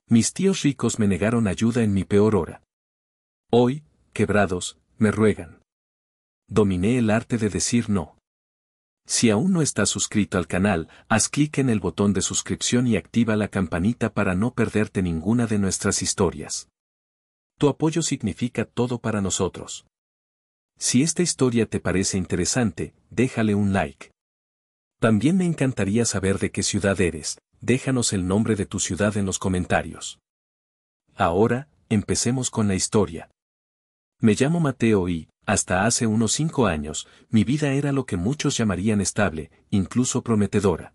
Mis tíos ricos me negaron ayuda en mi peor hora. Hoy, quebrados, me ruegan. Dominé el arte de decir no. Si aún no estás suscrito al canal, haz clic en el botón de suscripción y activa la campanita para no perderte ninguna de nuestras historias. Tu apoyo significa todo para nosotros. Si esta historia te parece interesante, déjale un like. También me encantaría saber de qué ciudad eres, déjanos el nombre de tu ciudad en los comentarios. Ahora, empecemos con la historia. Me llamo Mateo y, hasta hace unos 5 años, mi vida era lo que muchos llamarían estable, incluso prometedora.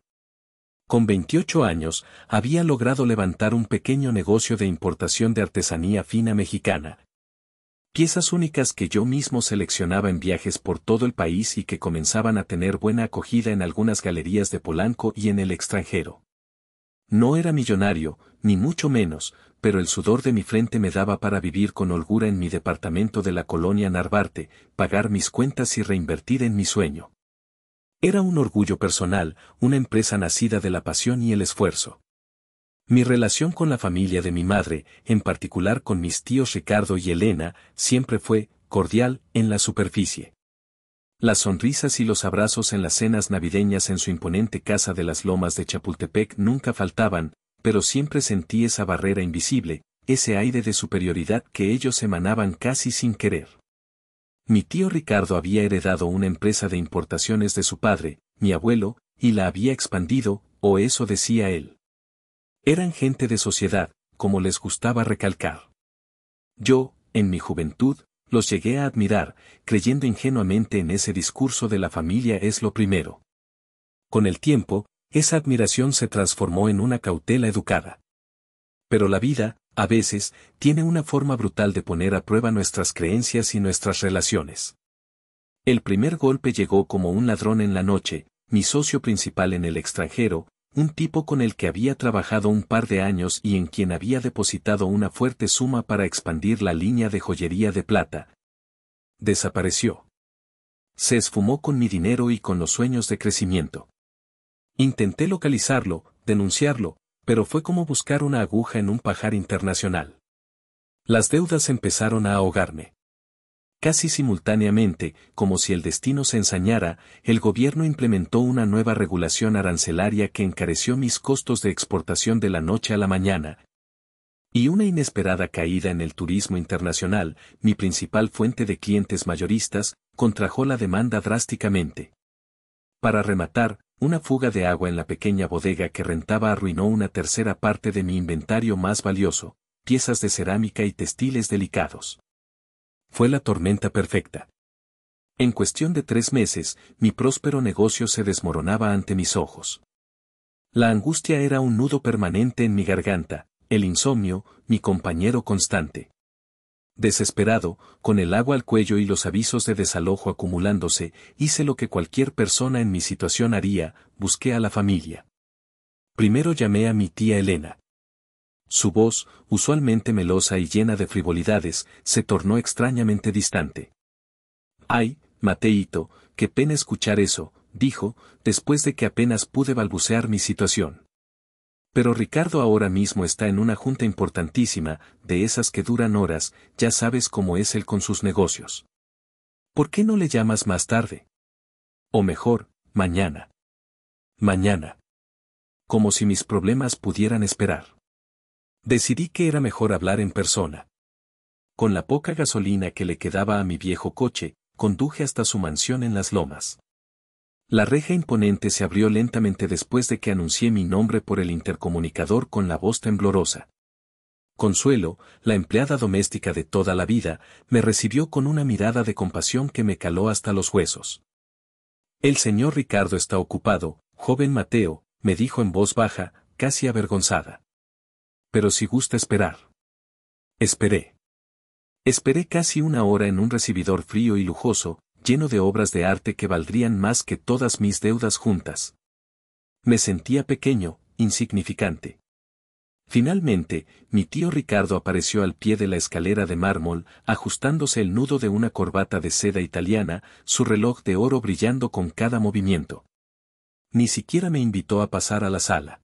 Con 28 años, había logrado levantar un pequeño negocio de importación de artesanía fina mexicana. Piezas únicas que yo mismo seleccionaba en viajes por todo el país y que comenzaban a tener buena acogida en algunas galerías de Polanco y en el extranjero. No era millonario, ni mucho menos, pero el sudor de mi frente me daba para vivir con holgura en mi departamento de la colonia Narvarte, pagar mis cuentas y reinvertir en mi sueño. Era un orgullo personal, una empresa nacida de la pasión y el esfuerzo. Mi relación con la familia de mi madre, en particular con mis tíos Ricardo y Elena, siempre fue cordial en la superficie. Las sonrisas y los abrazos en las cenas navideñas en su imponente casa de las Lomas de Chapultepec nunca faltaban, pero siempre sentí esa barrera invisible, ese aire de superioridad que ellos emanaban casi sin querer. Mi tío Ricardo había heredado una empresa de importaciones de su padre, mi abuelo, y la había expandido, o eso decía él. Eran gente de sociedad, como les gustaba recalcar. Yo, en mi juventud, los llegué a admirar, creyendo ingenuamente en ese discurso de la familia es lo primero. Con el tiempo, esa admiración se transformó en una cautela educada. Pero la vida, a veces, tiene una forma brutal de poner a prueba nuestras creencias y nuestras relaciones. El primer golpe llegó como un ladrón en la noche, mi socio principal en el extranjero, un tipo con el que había trabajado un par de años y en quien había depositado una fuerte suma para expandir la línea de joyería de plata. Desapareció. Se esfumó con mi dinero y con los sueños de crecimiento. Intenté localizarlo, denunciarlo, pero fue como buscar una aguja en un pajar internacional. Las deudas empezaron a ahogarme. Casi simultáneamente, como si el destino se ensañara, el gobierno implementó una nueva regulación arancelaria que encareció mis costos de exportación de la noche a la mañana. Y una inesperada caída en el turismo internacional, mi principal fuente de clientes mayoristas, contrajo la demanda drásticamente. Para rematar, una fuga de agua en la pequeña bodega que rentaba arruinó una tercera parte de mi inventario más valioso, piezas de cerámica y textiles delicados. Fue la tormenta perfecta. En cuestión de 3 meses, mi próspero negocio se desmoronaba ante mis ojos. La angustia era un nudo permanente en mi garganta, el insomnio, mi compañero constante. Desesperado, con el agua al cuello y los avisos de desalojo acumulándose, hice lo que cualquier persona en mi situación haría, busqué a la familia. Primero llamé a mi tía Elena. Su voz, usualmente melosa y llena de frivolidades, se tornó extrañamente distante. «Ay, Mateito, qué pena escuchar eso», dijo, después de que apenas pude balbucear mi situación. «Pero Ricardo ahora mismo está en una junta importantísima, de esas que duran horas, ya sabes cómo es él con sus negocios. ¿Por qué no le llamas más tarde? O mejor, mañana. Mañana. Como si mis problemas pudieran esperar». Decidí que era mejor hablar en persona. Con la poca gasolina que le quedaba a mi viejo coche, conduje hasta su mansión en las Lomas. La reja imponente se abrió lentamente después de que anuncié mi nombre por el intercomunicador con la voz temblorosa. Consuelo, la empleada doméstica de toda la vida, me recibió con una mirada de compasión que me caló hasta los huesos. «El señor Ricardo está ocupado, joven Mateo», me dijo en voz baja, casi avergonzada. «Pero si gusta esperar». Esperé. Esperé casi 1 hora en un recibidor frío y lujoso, lleno de obras de arte que valdrían más que todas mis deudas juntas. Me sentía pequeño, insignificante. Finalmente, mi tío Ricardo apareció al pie de la escalera de mármol, ajustándose el nudo de una corbata de seda italiana, su reloj de oro brillando con cada movimiento. Ni siquiera me invitó a pasar a la sala.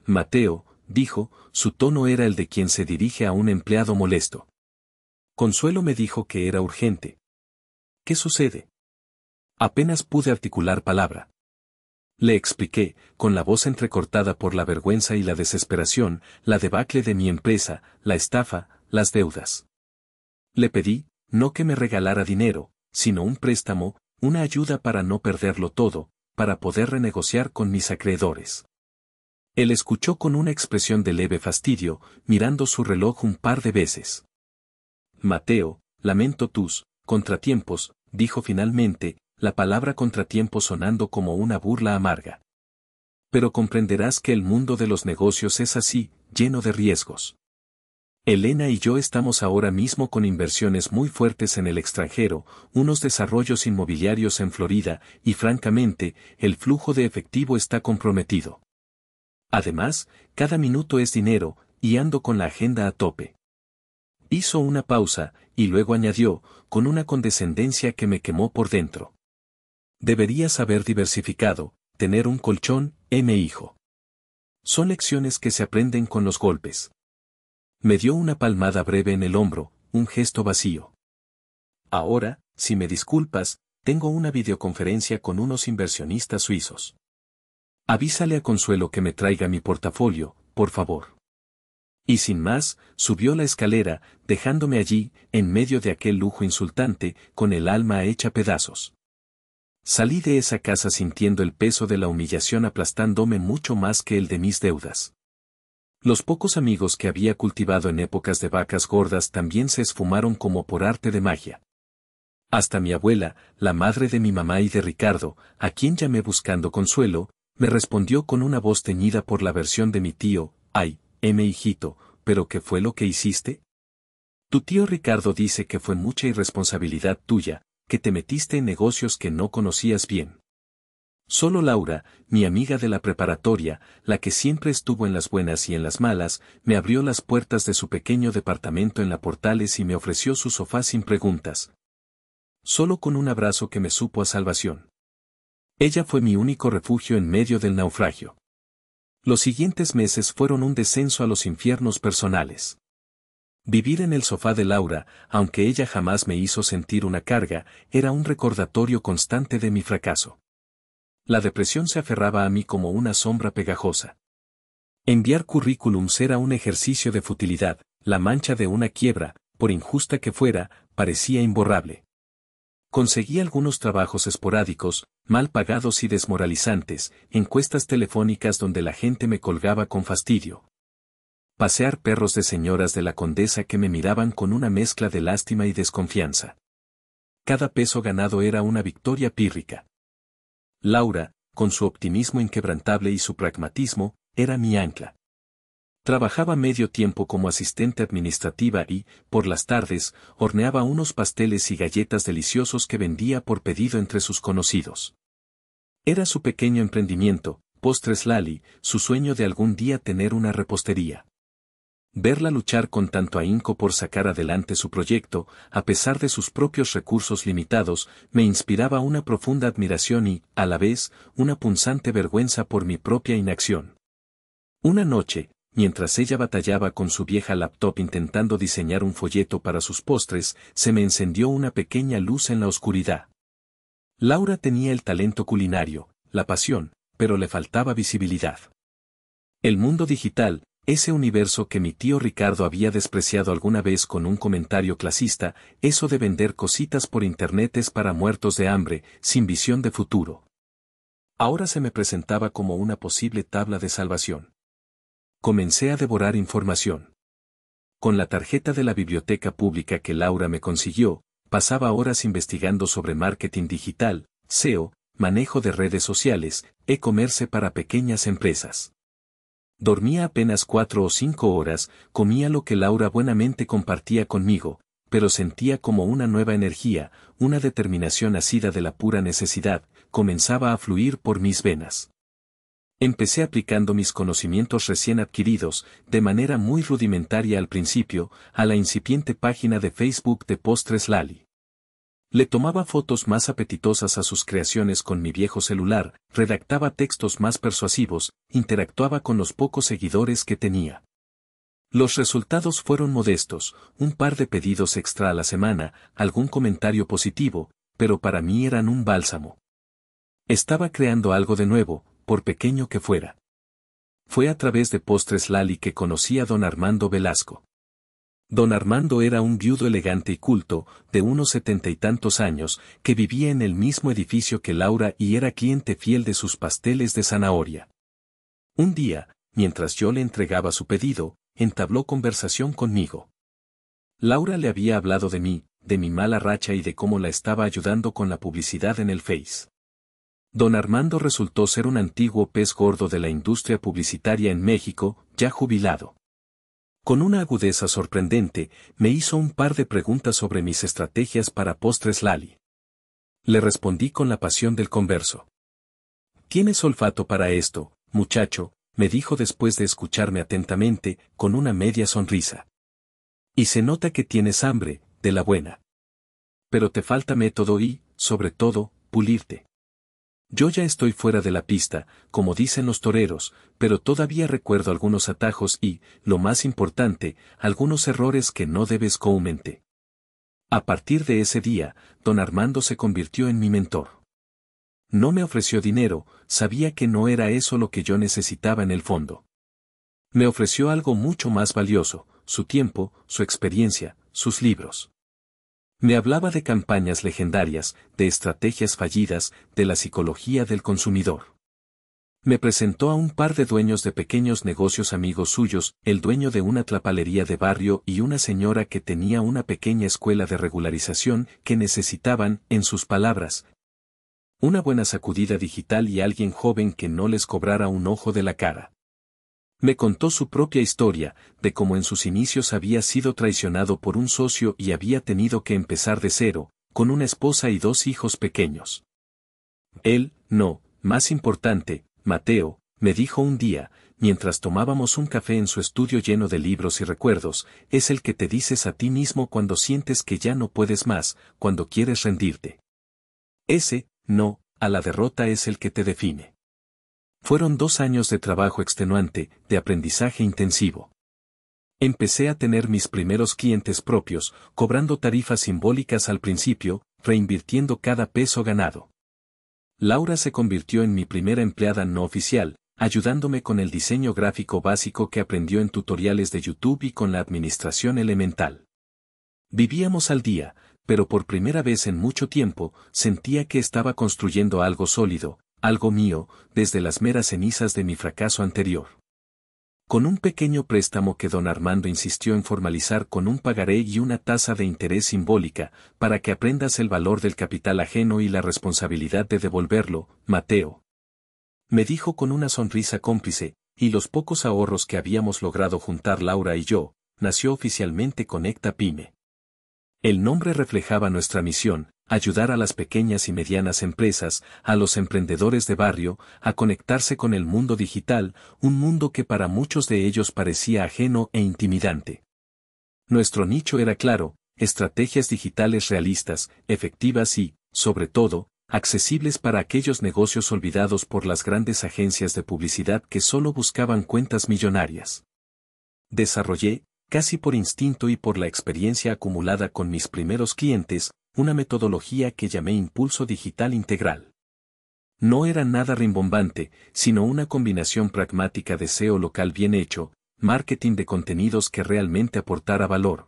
«Mateo», dijo, su tono era el de quien se dirige a un empleado molesto. Consuelo me dijo que era urgente. ¿Qué sucede? Apenas pude articular palabra. Le expliqué, con la voz entrecortada por la vergüenza y la desesperación, la debacle de mi empresa, la estafa, las deudas. Le pedí, no que me regalara dinero, sino un préstamo, una ayuda para no perderlo todo, para poder renegociar con mis acreedores. Él escuchó con una expresión de leve fastidio, mirando su reloj un par de veces. Mateo, lamento tus contratiempos, dijo finalmente, la palabra contratiempo sonando como una burla amarga. Pero comprenderás que el mundo de los negocios es así, lleno de riesgos. Elena y yo estamos ahora mismo con inversiones muy fuertes en el extranjero, unos desarrollos inmobiliarios en Florida, y francamente, el flujo de efectivo está comprometido. Además, cada minuto es dinero, y ando con la agenda a tope. Hizo una pausa, y luego añadió, con una condescendencia que me quemó por dentro. Deberías haber diversificado, tener un colchón, hijo. Son lecciones que se aprenden con los golpes. Me dio una palmada breve en el hombro, un gesto vacío. Ahora, si me disculpas, tengo una videoconferencia con unos inversionistas suizos. Avísale a Consuelo que me traiga mi portafolio, por favor. Y sin más, subió la escalera, dejándome allí, en medio de aquel lujo insultante, con el alma hecha pedazos. Salí de esa casa sintiendo el peso de la humillación aplastándome mucho más que el de mis deudas. Los pocos amigos que había cultivado en épocas de vacas gordas también se esfumaron como por arte de magia. Hasta mi abuela, la madre de mi mamá y de Ricardo, a quien llamé buscando consuelo, me respondió con una voz teñida por la versión de mi tío, ay, hijito, ¿pero qué fue lo que hiciste? Tu tío Ricardo dice que fue mucha irresponsabilidad tuya, que te metiste en negocios que no conocías bien. Solo Laura, mi amiga de la preparatoria, la que siempre estuvo en las buenas y en las malas, me abrió las puertas de su pequeño departamento en la Portales y me ofreció su sofá sin preguntas. Solo con un abrazo que me supo a salvación. Ella fue mi único refugio en medio del naufragio. Los siguientes meses fueron un descenso a los infiernos personales. Vivir en el sofá de Laura, aunque ella jamás me hizo sentir una carga, era un recordatorio constante de mi fracaso. La depresión se aferraba a mí como una sombra pegajosa. Enviar currículums era un ejercicio de futilidad, la mancha de una quiebra, por injusta que fuera, parecía imborrable. Conseguí algunos trabajos esporádicos, mal pagados y desmoralizantes, encuestas telefónicas donde la gente me colgaba con fastidio. Pasear perros de señoras de la Condesa que me miraban con una mezcla de lástima y desconfianza. Cada peso ganado era una victoria pírrica. Laura, con su optimismo inquebrantable y su pragmatismo, era mi ancla. Trabajaba medio tiempo como asistente administrativa y, por las tardes, horneaba unos pasteles y galletas deliciosos que vendía por pedido entre sus conocidos. Era su pequeño emprendimiento, Postres Lali, su sueño de algún día tener una repostería. Verla luchar con tanto ahínco por sacar adelante su proyecto, a pesar de sus propios recursos limitados, me inspiraba una profunda admiración y, a la vez, una punzante vergüenza por mi propia inacción. Una noche, mientras ella batallaba con su vieja laptop intentando diseñar un folleto para sus postres, se me encendió una pequeña luz en la oscuridad. Laura tenía el talento culinario, la pasión, pero le faltaba visibilidad. El mundo digital, ese universo que mi tío Ricardo había despreciado alguna vez con un comentario clasista, eso de vender cositas por internet es para muertos de hambre, sin visión de futuro. Ahora se me presentaba como una posible tabla de salvación. Comencé a devorar información. Con la tarjeta de la biblioteca pública que Laura me consiguió, pasaba horas investigando sobre marketing digital, SEO, manejo de redes sociales, e-commerce para pequeñas empresas. Dormía apenas 4 o 5 horas, comía lo que Laura buenamente compartía conmigo, pero sentía como una nueva energía, una determinación nacida de la pura necesidad, comenzaba a fluir por mis venas. Empecé aplicando mis conocimientos recién adquiridos, de manera muy rudimentaria al principio, a la incipiente página de Facebook de Postres Lali. Le tomaba fotos más apetitosas a sus creaciones con mi viejo celular, redactaba textos más persuasivos, interactuaba con los pocos seguidores que tenía. Los resultados fueron modestos, un par de pedidos extra a la semana, algún comentario positivo, pero para mí eran un bálsamo. Estaba creando algo de nuevo, por pequeño que fuera. Fue a través de Postres Lali que conocí a don Armando Velasco. Don Armando era un viudo elegante y culto, de unos 70 y tantos años, que vivía en el mismo edificio que Laura y era cliente fiel de sus pasteles de zanahoria. Un día, mientras yo le entregaba su pedido, entabló conversación conmigo. Laura le había hablado de mí, de mi mala racha y de cómo la estaba ayudando con la publicidad en el Face. Don Armando resultó ser un antiguo pez gordo de la industria publicitaria en México, ya jubilado. Con una agudeza sorprendente, me hizo un par de preguntas sobre mis estrategias para Postres Lali. Le respondí con la pasión del converso. «¿Tienes olfato para esto, muchacho?», me dijo después de escucharme atentamente, con una media sonrisa. «Y se nota que tienes hambre, de la buena. Pero te falta método y, sobre todo, pulirte. Yo ya estoy fuera de la pista, como dicen los toreros, pero todavía recuerdo algunos atajos y, lo más importante, algunos errores que no debes cometer». A partir de ese día, don Armando se convirtió en mi mentor. No me ofreció dinero, sabía que no era eso lo que yo necesitaba en el fondo. Me ofreció algo mucho más valioso, su tiempo, su experiencia, sus libros. Me hablaba de campañas legendarias, de estrategias fallidas, de la psicología del consumidor. Me presentó a un par de dueños de pequeños negocios amigos suyos, el dueño de una tlapalería de barrio y una señora que tenía una pequeña escuela de regularización que necesitaban, en sus palabras, una buena sacudida digital y alguien joven que no les cobrara un ojo de la cara. Me contó su propia historia, de cómo en sus inicios había sido traicionado por un socio y había tenido que empezar de cero, con una esposa y 2 hijos pequeños. Él, no, más importante, Mateo, me dijo un día, mientras tomábamos un café en su estudio lleno de libros y recuerdos, es el que te dices a ti mismo cuando sientes que ya no puedes más, cuando quieres rendirte. Ese, no, a la derrota es el que te define. Fueron 2 años de trabajo extenuante, de aprendizaje intensivo. Empecé a tener mis primeros clientes propios, cobrando tarifas simbólicas al principio, reinvirtiendo cada peso ganado. Laura se convirtió en mi primera empleada no oficial, ayudándome con el diseño gráfico básico que aprendió en tutoriales de YouTube y con la administración elemental. Vivíamos al día, pero por primera vez en mucho tiempo, sentía que estaba construyendo algo sólido, algo mío, desde las meras cenizas de mi fracaso anterior. Con un pequeño préstamo que don Armando insistió en formalizar con un pagaré y una tasa de interés simbólica, para que aprendas el valor del capital ajeno y la responsabilidad de devolverlo, Mateo. Me dijo con una sonrisa cómplice, y los pocos ahorros que habíamos logrado juntar Laura y yo, nació oficialmente Conecta Pyme. El nombre reflejaba nuestra misión, ayudar a las pequeñas y medianas empresas, a los emprendedores de barrio, a conectarse con el mundo digital, un mundo que para muchos de ellos parecía ajeno e intimidante. Nuestro nicho era claro, estrategias digitales realistas, efectivas y, sobre todo, accesibles para aquellos negocios olvidados por las grandes agencias de publicidad que solo buscaban cuentas millonarias. Desarrollé, casi por instinto y por la experiencia acumulada con mis primeros clientes, una metodología que llamé Impulso Digital Integral. No era nada rimbombante, sino una combinación pragmática de SEO local bien hecho, marketing de contenidos que realmente aportara valor,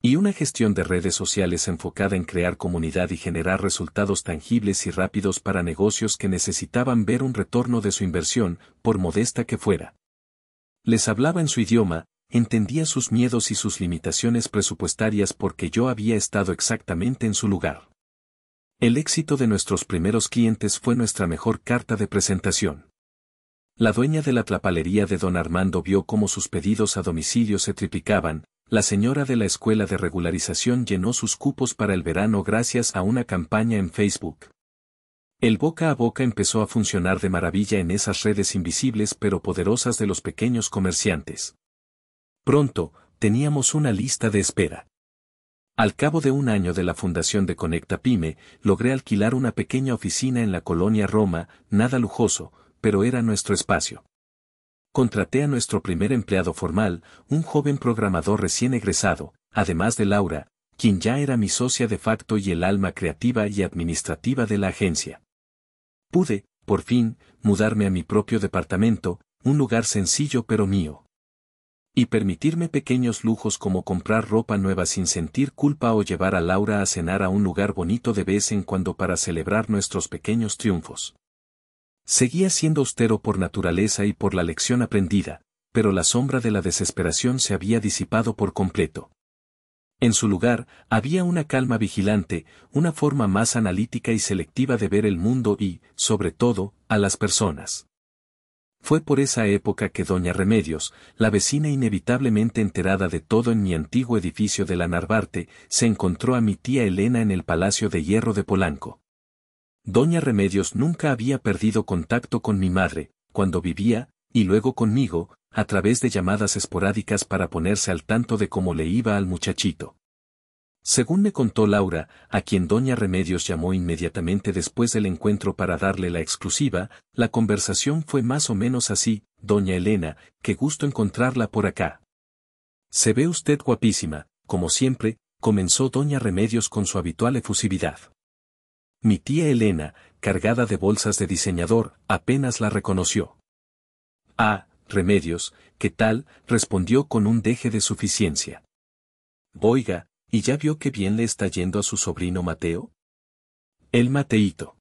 y una gestión de redes sociales enfocada en crear comunidad y generar resultados tangibles y rápidos para negocios que necesitaban ver un retorno de su inversión, por modesta que fuera. Les hablaba en su idioma, entendía sus miedos y sus limitaciones presupuestarias porque yo había estado exactamente en su lugar. El éxito de nuestros primeros clientes fue nuestra mejor carta de presentación. La dueña de la tlapalería de don Armando vio cómo sus pedidos a domicilio se triplicaban, la señora de la escuela de regularización llenó sus cupos para el verano gracias a una campaña en Facebook. El boca a boca empezó a funcionar de maravilla en esas redes invisibles pero poderosas de los pequeños comerciantes. Pronto, teníamos una lista de espera. Al cabo de un año de la fundación de Conecta Pyme, logré alquilar una pequeña oficina en la colonia Roma, nada lujoso, pero era nuestro espacio. Contraté a nuestro primer empleado formal, un joven programador recién egresado, además de Laura, quien ya era mi socia de facto y el alma creativa y administrativa de la agencia. Pude, por fin, mudarme a mi propio departamento, un lugar sencillo pero mío. Y permitirme pequeños lujos como comprar ropa nueva sin sentir culpa o llevar a Laura a cenar a un lugar bonito de vez en cuando para celebrar nuestros pequeños triunfos. Seguía siendo austero por naturaleza y por la lección aprendida, pero la sombra de la desesperación se había disipado por completo. En su lugar, había una calma vigilante, una forma más analítica y selectiva de ver el mundo y, sobre todo, a las personas. Fue por esa época que doña Remedios, la vecina inevitablemente enterada de todo en mi antiguo edificio de la Narvarte, se encontró a mi tía Elena en el Palacio de Hierro de Polanco. Doña Remedios nunca había perdido contacto con mi madre, cuando vivía, y luego conmigo, a través de llamadas esporádicas para ponerse al tanto de cómo le iba al muchachito. Según me contó Laura, a quien doña Remedios llamó inmediatamente después del encuentro para darle la exclusiva, la conversación fue más o menos así: doña Elena, qué gusto encontrarla por acá. Se ve usted guapísima, como siempre, comenzó doña Remedios con su habitual efusividad. Mi tía Elena, cargada de bolsas de diseñador, apenas la reconoció. Ah, Remedios, ¿qué tal?, respondió con un deje de suficiencia. Oiga, ¿y ya vio qué bien le está yendo a su sobrino Mateo? El Mateíto.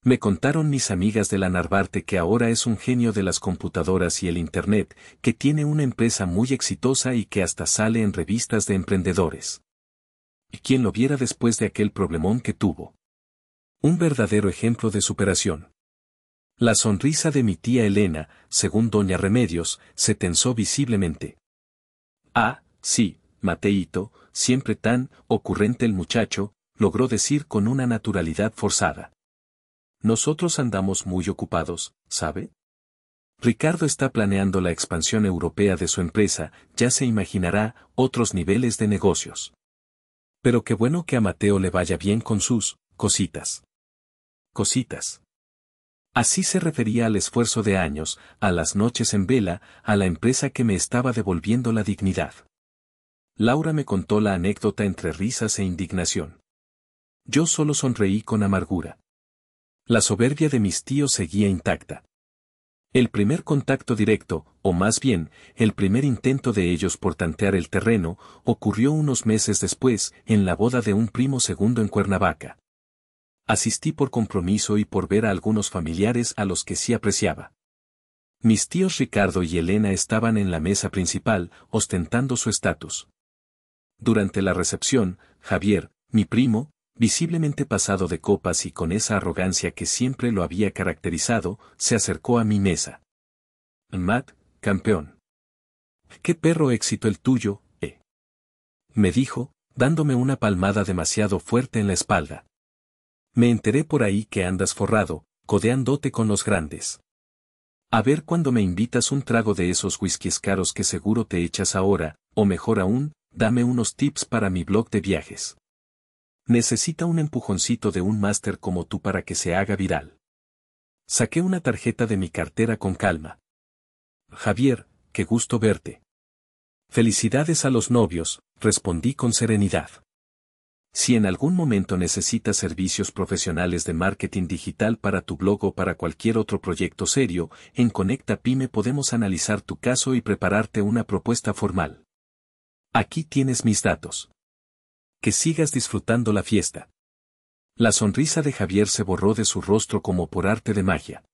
Me contaron mis amigas de la Narvarte que ahora es un genio de las computadoras y el Internet, que tiene una empresa muy exitosa y que hasta sale en revistas de emprendedores. ¿Y quién lo viera después de aquel problemón que tuvo? Un verdadero ejemplo de superación. La sonrisa de mi tía Elena, según doña Remedios, se tensó visiblemente. Ah, sí, Mateíto, siempre tan ocurrente el muchacho, logró decir con una naturalidad forzada. Nosotros andamos muy ocupados, ¿sabe? Ricardo está planeando la expansión europea de su empresa, ya se imaginará, otros niveles de negocios. Pero qué bueno que a Mateo le vaya bien con sus cositas. Cositas. Así se refería al esfuerzo de años, a las noches en vela, a la empresa que me estaba devolviendo la dignidad. Laura me contó la anécdota entre risas e indignación. Yo solo sonreí con amargura. La soberbia de mis tíos seguía intacta. El primer contacto directo, o más bien, el primer intento de ellos por tantear el terreno, ocurrió unos meses después, en la boda de un primo segundo en Cuernavaca. Asistí por compromiso y por ver a algunos familiares a los que sí apreciaba. Mis tíos Ricardo y Elena estaban en la mesa principal, ostentando su estatus. Durante la recepción, Javier, mi primo, visiblemente pasado de copas y con esa arrogancia que siempre lo había caracterizado, se acercó a mi mesa. Matt, campeón. ¡Qué perro éxito el tuyo, me dijo, dándome una palmada demasiado fuerte en la espalda. Me enteré por ahí que andas forrado, codeándote con los grandes. A ver cuándo me invitas un trago de esos whiskies caros que seguro te echas ahora, o mejor aún, dame unos tips para mi blog de viajes. Necesita un empujoncito de un máster como tú para que se haga viral. Saqué una tarjeta de mi cartera con calma. Javier, qué gusto verte. Felicidades a los novios, respondí con serenidad. Si en algún momento necesitas servicios profesionales de marketing digital para tu blog o para cualquier otro proyecto serio, en Conecta Pyme podemos analizar tu caso y prepararte una propuesta formal. Aquí tienes mis datos. Que sigas disfrutando la fiesta. La sonrisa de Javier se borró de su rostro como por arte de magia.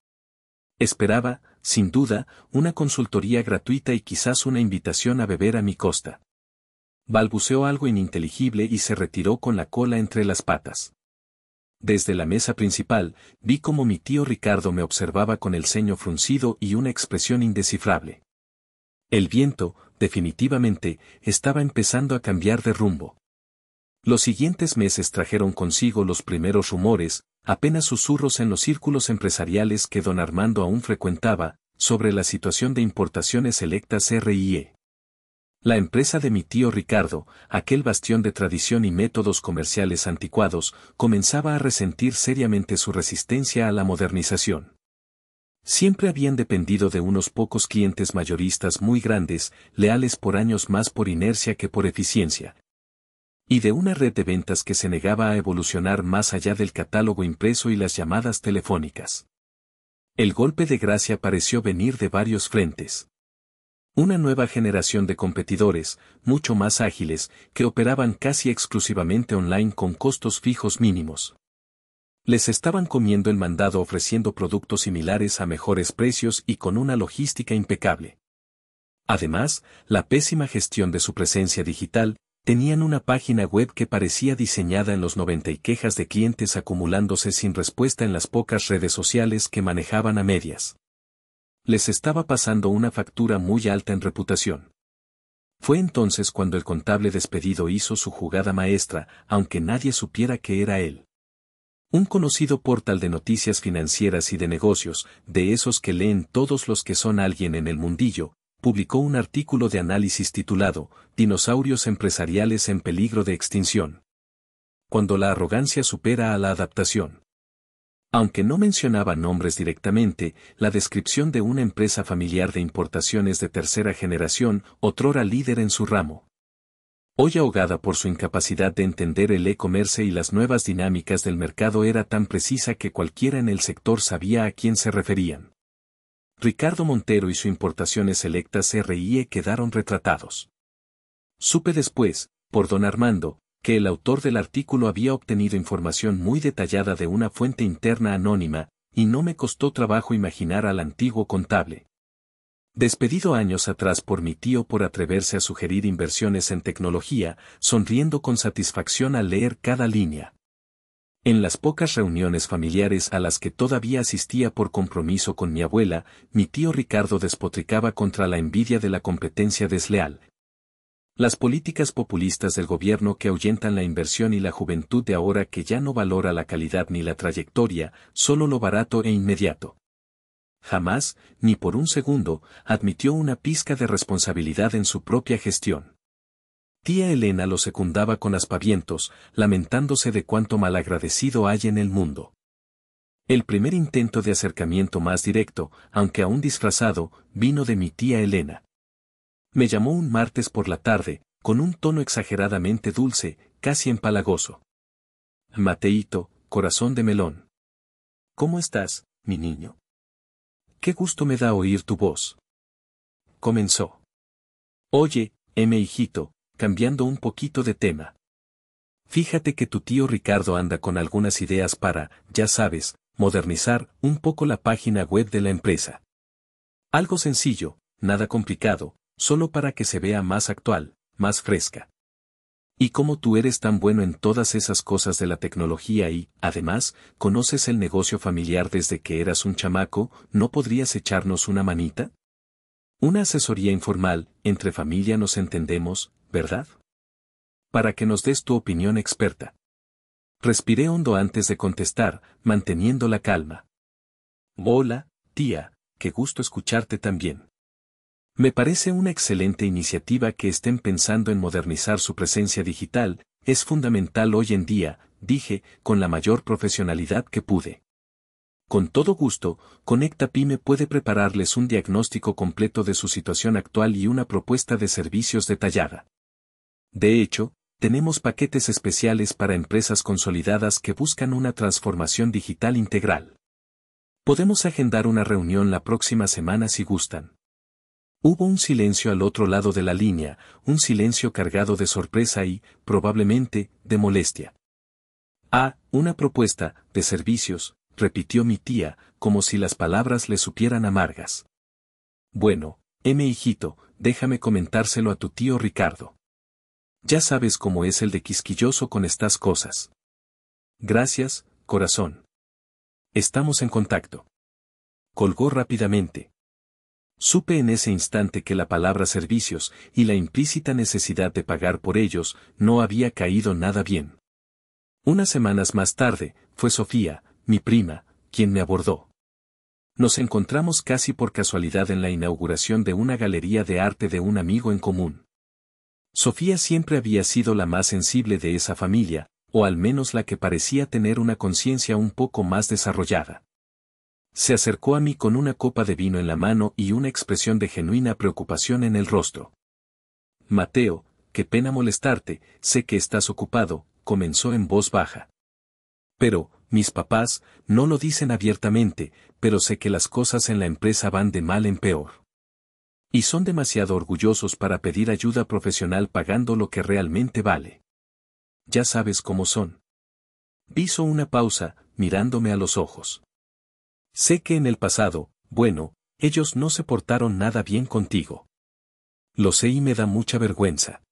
Esperaba, sin duda, una consultoría gratuita y quizás una invitación a beber a mi costa. Balbuceó algo ininteligible y se retiró con la cola entre las patas. Desde la mesa principal, vi cómo mi tío Ricardo me observaba con el ceño fruncido y una expresión indescifrable. El viento, definitivamente, estaba empezando a cambiar de rumbo. Los siguientes meses trajeron consigo los primeros rumores, apenas susurros en los círculos empresariales que don Armando aún frecuentaba, sobre la situación de Importaciones Selectas RIE. La empresa de mi tío Ricardo, aquel bastión de tradición y métodos comerciales anticuados, comenzaba a resentir seriamente su resistencia a la modernización. Siempre habían dependido de unos pocos clientes mayoristas muy grandes, leales por años más por inercia que por eficiencia. Y de una red de ventas que se negaba a evolucionar más allá del catálogo impreso y las llamadas telefónicas. El golpe de gracia pareció venir de varios frentes. Una nueva generación de competidores, mucho más ágiles, que operaban casi exclusivamente online con costos fijos mínimos. Les estaban comiendo el mandado ofreciendo productos similares a mejores precios y con una logística impecable. Además, la pésima gestión de su presencia digital, tenían una página web que parecía diseñada en los 90 y quejas de clientes acumulándose sin respuesta en las pocas redes sociales que manejaban a medias. Les estaba pasando una factura muy alta en reputación. Fue entonces cuando el contable despedido hizo su jugada maestra, aunque nadie supiera que era él. Un conocido portal de noticias financieras y de negocios, de esos que leen todos los que son alguien en el mundillo, publicó un artículo de análisis titulado «Dinosaurios empresariales en peligro de extinción». Cuando la arrogancia supera a la adaptación. Aunque no mencionaba nombres directamente, la descripción de una empresa familiar de importaciones de tercera generación, otrora líder en su ramo. Hoy ahogada por su incapacidad de entender el e-commerce y las nuevas dinámicas del mercado, era tan precisa que cualquiera en el sector sabía a quién se referían. Ricardo Montero y su Importaciones Selectas R.I.E. quedaron retratados. Supe después, por don Armando, que el autor del artículo había obtenido información muy detallada de una fuente interna anónima, y no me costó trabajo imaginar al antiguo contable. Despedido años atrás por mi tío por atreverse a sugerir inversiones en tecnología, sonriendo con satisfacción al leer cada línea. En las pocas reuniones familiares a las que todavía asistía por compromiso con mi abuela, mi tío Ricardo despotricaba contra la envidia de la competencia desleal. Las políticas populistas del gobierno que ahuyentan la inversión y la juventud de ahora que ya no valora la calidad ni la trayectoria, solo lo barato e inmediato. Jamás, ni por un segundo, admitió una pizca de responsabilidad en su propia gestión. Tía Elena lo secundaba con aspavientos, lamentándose de cuánto malagradecido hay en el mundo. El primer intento de acercamiento más directo, aunque aún disfrazado, vino de mi tía Elena. Me llamó un martes por la tarde, con un tono exageradamente dulce, casi empalagoso. Mateíto, corazón de melón. ¿Cómo estás, mi niño? Qué gusto me da oír tu voz. Comenzó. Oye, hijito, cambiando un poquito de tema. Fíjate que tu tío Ricardo anda con algunas ideas para, ya sabes, modernizar un poco la página web de la empresa. Algo sencillo, nada complicado, solo para que se vea más actual, más fresca. Y como tú eres tan bueno en todas esas cosas de la tecnología y, además, conoces el negocio familiar desde que eras un chamaco, ¿no podrías echarnos una manita? Una asesoría informal, entre familia nos entendemos, ¿verdad? Para que nos des tu opinión experta. Respiré hondo antes de contestar, manteniendo la calma. Hola, tía, qué gusto escucharte también. Me parece una excelente iniciativa que estén pensando en modernizar su presencia digital, es fundamental hoy en día, dije, con la mayor profesionalidad que pude. Con todo gusto, Conecta Pyme puede prepararles un diagnóstico completo de su situación actual y una propuesta de servicios detallada. De hecho, tenemos paquetes especiales para empresas consolidadas que buscan una transformación digital integral. Podemos agendar una reunión la próxima semana si gustan. Hubo un silencio al otro lado de la línea, un silencio cargado de sorpresa y, probablemente, de molestia. Ah, una propuesta, de servicios, repitió mi tía, como si las palabras le supieran amargas. Bueno, hijito, déjame comentárselo a tu tío Ricardo. Ya sabes cómo es el de quisquilloso con estas cosas. Gracias, corazón. Estamos en contacto. Colgó rápidamente. Supe en ese instante que la palabra servicios, y la implícita necesidad de pagar por ellos, no había caído nada bien. Unas semanas más tarde, fue Sofía, mi prima, quien me abordó. Nos encontramos casi por casualidad en la inauguración de una galería de arte de un amigo en común. Sofía siempre había sido la más sensible de esa familia, o al menos la que parecía tener una conciencia un poco más desarrollada. Se acercó a mí con una copa de vino en la mano y una expresión de genuina preocupación en el rostro. Mateo, qué pena molestarte, sé que estás ocupado, comenzó en voz baja. Pero, mis papás, no lo dicen abiertamente, pero sé que las cosas en la empresa van de mal en peor. Y son demasiado orgullosos para pedir ayuda profesional pagando lo que realmente vale. Ya sabes cómo son. Hizo una pausa, mirándome a los ojos. Sé que en el pasado, bueno, ellos no se portaron nada bien contigo. Lo sé y me da mucha vergüenza.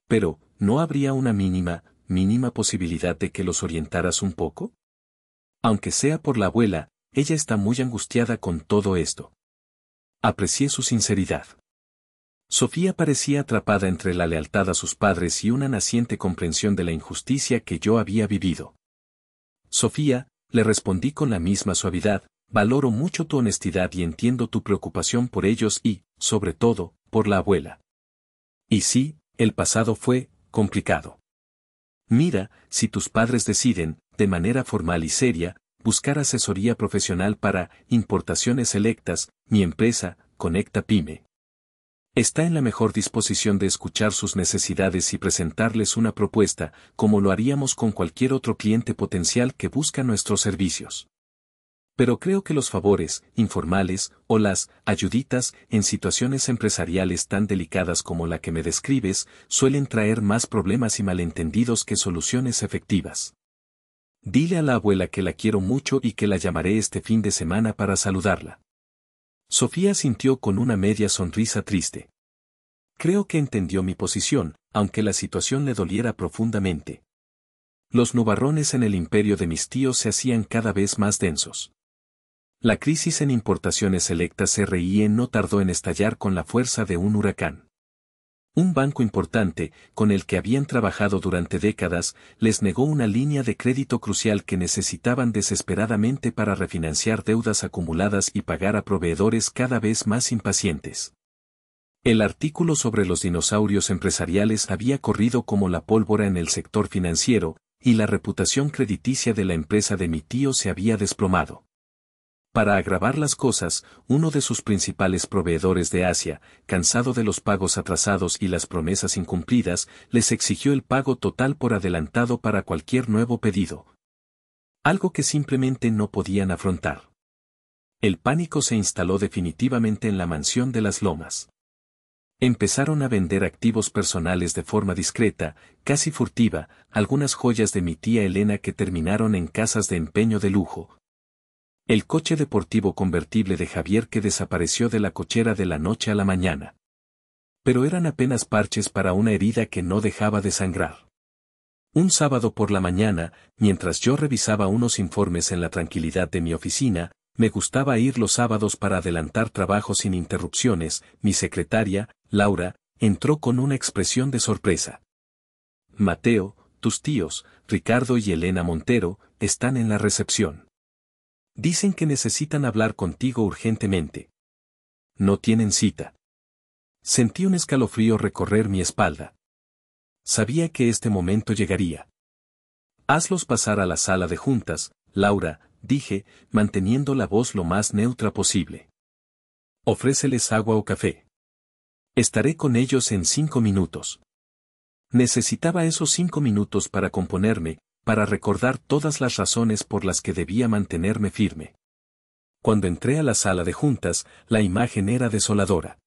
Pero, ¿no habría una mínima posibilidad de que los orientaras un poco? Aunque sea por la abuela, ella está muy angustiada con todo esto. Aprecié su sinceridad. Sofía parecía atrapada entre la lealtad a sus padres y una naciente comprensión de la injusticia que yo había vivido. Sofía, le respondí con la misma suavidad, valoro mucho tu honestidad y entiendo tu preocupación por ellos y, sobre todo, por la abuela. Y sí, el pasado fue complicado. Mira, si tus padres deciden, de manera formal y seria, buscar asesoría profesional para importaciones selectas, mi empresa, Conecta Pyme, está en la mejor disposición de escuchar sus necesidades y presentarles una propuesta, como lo haríamos con cualquier otro cliente potencial que busca nuestros servicios. Pero creo que los favores, informales, o las ayuditas, en situaciones empresariales tan delicadas como la que me describes, suelen traer más problemas y malentendidos que soluciones efectivas. Dile a la abuela que la quiero mucho y que la llamaré este fin de semana para saludarla. Sofía sintió con una media sonrisa triste. Creo que entendió mi posición, aunque la situación le doliera profundamente. Los nubarrones en el imperio de mis tíos se hacían cada vez más densos. La crisis en importaciones selectas RIE no tardó en estallar con la fuerza de un huracán. Un banco importante, con el que habían trabajado durante décadas, les negó una línea de crédito crucial que necesitaban desesperadamente para refinanciar deudas acumuladas y pagar a proveedores cada vez más impacientes. El artículo sobre los dinosaurios empresariales había corrido como la pólvora en el sector financiero, y la reputación crediticia de la empresa de mi tío se había desplomado. Para agravar las cosas, uno de sus principales proveedores de Asia, cansado de los pagos atrasados y las promesas incumplidas, les exigió el pago total por adelantado para cualquier nuevo pedido. Algo que simplemente no podían afrontar. El pánico se instaló definitivamente en la mansión de las Lomas. Empezaron a vender activos personales de forma discreta, casi furtiva, algunas joyas de mi tía Elena que terminaron en casas de empeño de lujo. El coche deportivo convertible de Javier que desapareció de la cochera de la noche a la mañana. Pero eran apenas parches para una herida que no dejaba de sangrar. Un sábado por la mañana, mientras yo revisaba unos informes en la tranquilidad de mi oficina, me gustaba ir los sábados para adelantar trabajo sin interrupciones, mi secretaria, Laura, entró con una expresión de sorpresa. Mateo, tus tíos, Ricardo y Elena Montero, están en la recepción. Dicen que necesitan hablar contigo urgentemente. No tienen cita. Sentí un escalofrío recorrer mi espalda. Sabía que este momento llegaría. Hazlos pasar a la sala de juntas, Laura, dije, manteniendo la voz lo más neutra posible. Ofréceles agua o café. Estaré con ellos en 5 minutos. Necesitaba esos 5 minutos para componerme, para recordar todas las razones por las que debía mantenerme firme. Cuando entré a la sala de juntas, la imagen era desoladora.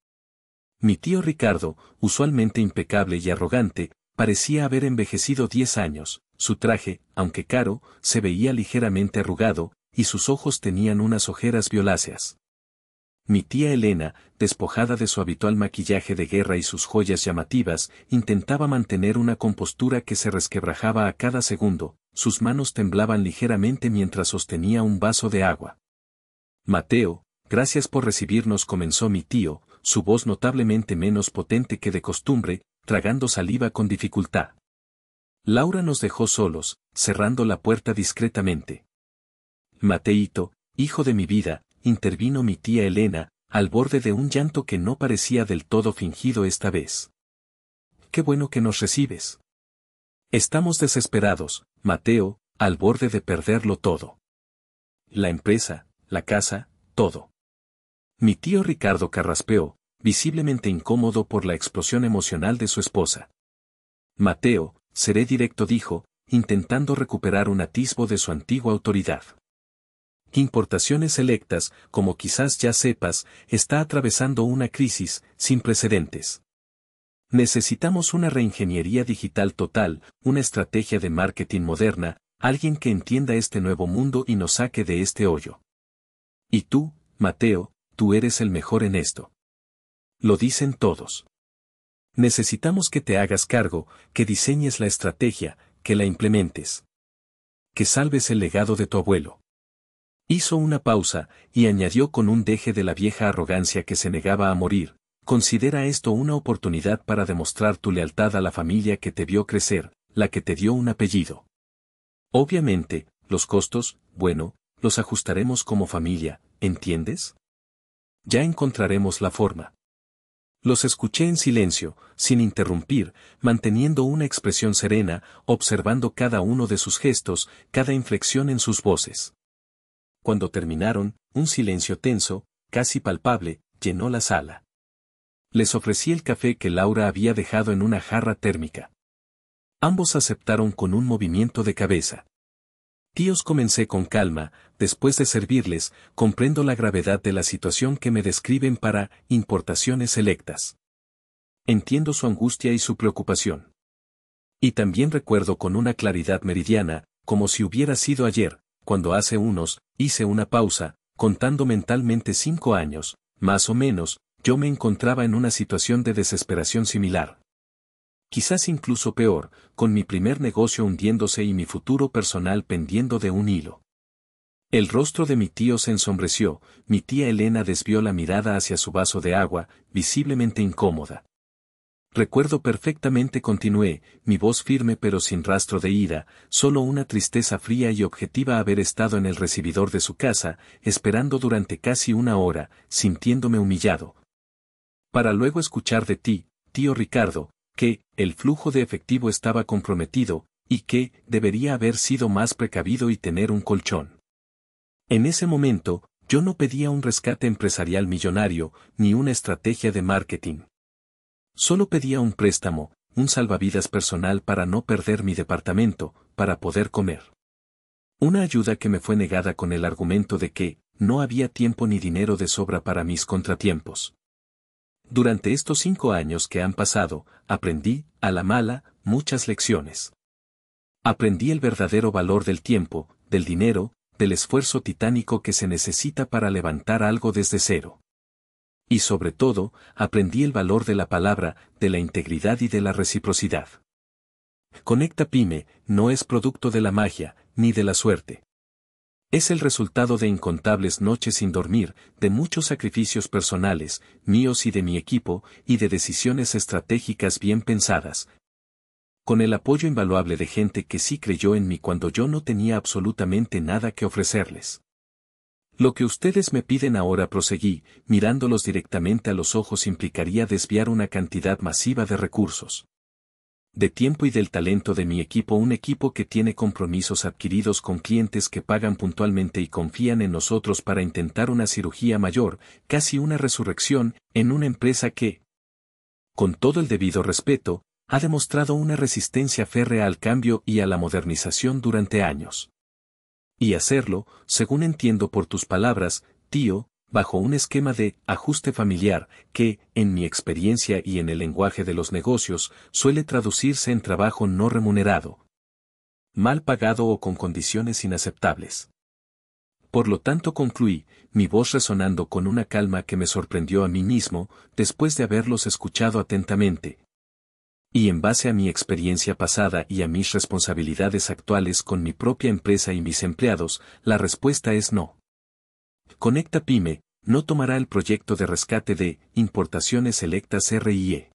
Mi tío Ricardo, usualmente impecable y arrogante, parecía haber envejecido 10 años, su traje, aunque caro, se veía ligeramente arrugado, y sus ojos tenían unas ojeras violáceas. Mi tía Elena, despojada de su habitual maquillaje de guerra y sus joyas llamativas, intentaba mantener una compostura que se resquebrajaba a cada segundo, sus manos temblaban ligeramente mientras sostenía un vaso de agua. Mateo, gracias por recibirnos, comenzó mi tío, su voz notablemente menos potente que de costumbre, tragando saliva con dificultad. Laura nos dejó solos, cerrando la puerta discretamente. Mateíto, hijo de mi vida, intervino mi tía Elena, al borde de un llanto que no parecía del todo fingido esta vez. qué bueno que nos recibes. Estamos desesperados, Mateo, al borde de perderlo todo. La empresa, la casa, todo. Mi tío Ricardo carraspeó, visiblemente incómodo por la explosión emocional de su esposa. Mateo, seré directo, dijo, intentando recuperar un atisbo de su antigua autoridad. Importaciones Selectas, como quizás ya sepas, está atravesando una crisis sin precedentes. Necesitamos una reingeniería digital total, una estrategia de marketing moderna, alguien que entienda este nuevo mundo y nos saque de este hoyo. Y tú, Mateo, tú eres el mejor en esto. Lo dicen todos. Necesitamos que te hagas cargo, que diseñes la estrategia, que la implementes. Que salves el legado de tu abuelo. Hizo una pausa, y añadió con un deje de la vieja arrogancia que se negaba a morir: considera esto una oportunidad para demostrar tu lealtad a la familia que te vio crecer, la que te dio un apellido. Obviamente, los costos, bueno, los ajustaremos como familia, ¿entiendes? Ya encontraremos la forma. Los escuché en silencio, sin interrumpir, manteniendo una expresión serena, observando cada uno de sus gestos, cada inflexión en sus voces. Cuando terminaron, un silencio tenso, casi palpable, llenó la sala. Les ofrecí el café que Laura había dejado en una jarra térmica. Ambos aceptaron con un movimiento de cabeza. Tíos, comencé con calma, después de servirles, comprendo la gravedad de la situación que me describen para Importaciones Selectas. Entiendo su angustia y su preocupación. Y también recuerdo con una claridad meridiana, como si hubiera sido ayer, cuando hace unos, hice una pausa, contando mentalmente 5 años, más o menos, yo me encontraba en una situación de desesperación similar. Quizás incluso peor, con mi primer negocio hundiéndose y mi futuro personal pendiendo de un hilo. El rostro de mi tío se ensombreció, mi tía Elena desvió la mirada hacia su vaso de agua, visiblemente incómoda. Recuerdo perfectamente, continué, mi voz firme pero sin rastro de ira, solo una tristeza fría y objetiva, haber estado en el recibidor de su casa, esperando durante casi 1 hora, sintiéndome humillado. Para luego escuchar de ti, tío Ricardo, que el flujo de efectivo estaba comprometido, y que debería haber sido más precavido y tener un colchón. En ese momento, yo no pedía un rescate empresarial millonario, ni una estrategia de marketing. Solo pedía un préstamo, un salvavidas personal para no perder mi departamento, para poder comer. Una ayuda que me fue negada con el argumento de que no había tiempo ni dinero de sobra para mis contratiempos. Durante estos 5 años que han pasado, aprendí, a la mala, muchas lecciones. Aprendí el verdadero valor del tiempo, del dinero, del esfuerzo titánico que se necesita para levantar algo desde cero. Y sobre todo, aprendí el valor de la palabra, de la integridad y de la reciprocidad. Conecta Pyme no es producto de la magia, ni de la suerte. Es el resultado de incontables noches sin dormir, de muchos sacrificios personales, míos y de mi equipo, y de decisiones estratégicas bien pensadas. Con el apoyo invaluable de gente que sí creyó en mí cuando yo no tenía absolutamente nada que ofrecerles. Lo que ustedes me piden ahora, proseguí, mirándolos directamente a los ojos, implicaría desviar una cantidad masiva de recursos. De tiempo y del talento de mi equipo, un equipo que tiene compromisos adquiridos con clientes que pagan puntualmente y confían en nosotros para intentar una cirugía mayor, casi una resurrección, en una empresa que, con todo el debido respeto, ha demostrado una resistencia férrea al cambio y a la modernización durante años. Y hacerlo, según entiendo por tus palabras, tío, bajo un esquema de ajuste familiar, que, en mi experiencia y en el lenguaje de los negocios, suele traducirse en trabajo no remunerado, mal pagado o con condiciones inaceptables. Por lo tanto, concluí, mi voz resonando con una calma que me sorprendió a mí mismo, después de haberlos escuchado atentamente. Y en base a mi experiencia pasada y a mis responsabilidades actuales con mi propia empresa y mis empleados, la respuesta es no. Conecta Pyme no tomará el proyecto de rescate de Importaciones Selectas RIE.